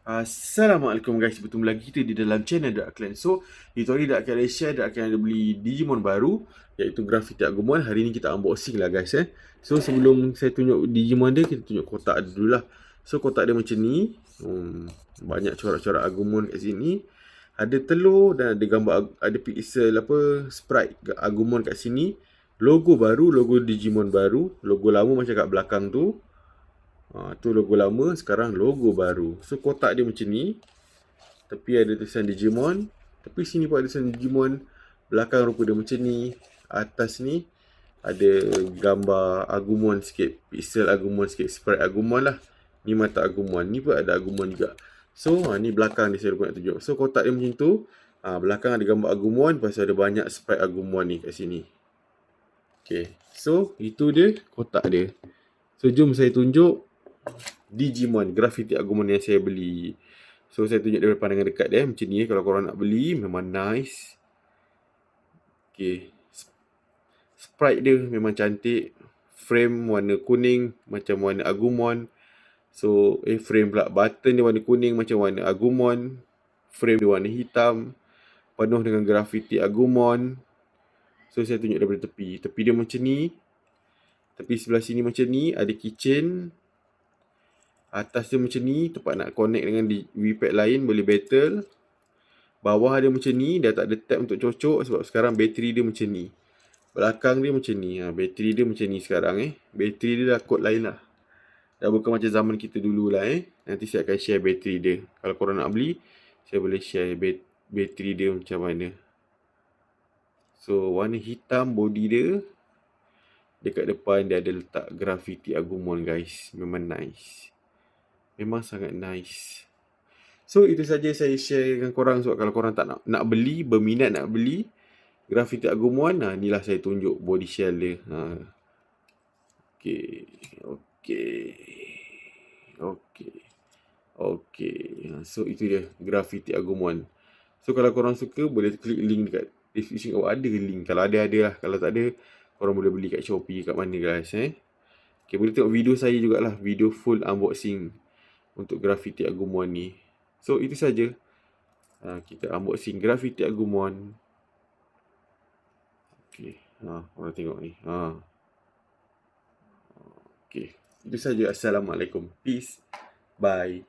Assalamualaikum guys, bertemu lagi kita di dalam channel Dark Clan. So, itu hari Dark Clan share, Dark Clan ada beli Digimon baru, iaitu Graffiti Agumon. Hari ni kita unboxing lah guys. So, sebelum saya tunjuk Digimon dia, kita tunjuk kotak dia dulu lah. So, kotak dia macam ni. Banyak corak-corak Agumon kat sini. Ada telur dan ada gambar, ada pixel sprite Agumon kat sini. Logo baru, logo Digimon baru. Logo lama macam kat belakang tu. Tu logo lama, sekarang logo baru. So kotak dia macam ni. Tepi ada tulisan Digimon. Tepi sini pun ada tulisan Digimon. Belakang rupa dia macam ni. Atas ni ada gambar Agumon sikit. Pixel Agumon sikit. Sprite Agumon lah. Ni mata Agumon. Ni pun ada Agumon juga. So ni belakang dia saya nak tunjuk. So kotak dia macam tu. Belakang ada gambar Agumon. Lepas ada banyak sprite Agumon ni kat sini. Okay. So itu dia kotak dia. So jom saya tunjuk Digimon Graffiti Agumon yang saya beli. So saya tunjuk dari pandangan dekat dia macam ni. Kalau korang nak beli memang nice. Okay, sprite dia memang cantik. Frame warna kuning macam warna Agumon. So frame pula, button dia warna kuning macam warna Agumon. Frame dia warna hitam, penuh dengan graffiti Agumon. So saya tunjuk daripada tepi. Tepi dia macam ni. Tepi sebelah sini macam ni, ada keychain. Atas dia macam ni, tempat nak connect dengan V-Pad lain, boleh battle. Bawah dia macam ni, dah tak ada tab untuk cocok sebab sekarang bateri dia macam ni. Belakang dia macam ni, bateri dia macam ni sekarang Bateri dia dah kod lain lah. Dah bukan macam zaman kita dulu lah Nanti saya akan share bateri dia. Kalau korang nak beli, saya boleh share bateri dia macam mana. So warna hitam body dia. Dekat depan dia ada letak graffiti Agumon guys. Memang nice. Memang sangat nice. So itu saja saya share dengan korang. Sebab kalau korang tak nak beli, berminat nak beli Graffiti Agumon, inilah saya tunjuk body shell dia. Okay. So itu dia Graffiti Agumon. So kalau korang suka, boleh klik link dekat description. Ada link. Kalau ada lah. Kalau tak ada, korang boleh beli kat Shopee, kat mana guys Okay, boleh tengok video saya jugalah. Video full unboxing untuk Graffiti Agumon ni. So itu saja. Kita unboxing Graffiti Agumon. Okay. Korang tengok ni. Okay. Itu saja. Assalamualaikum. Peace. Bye.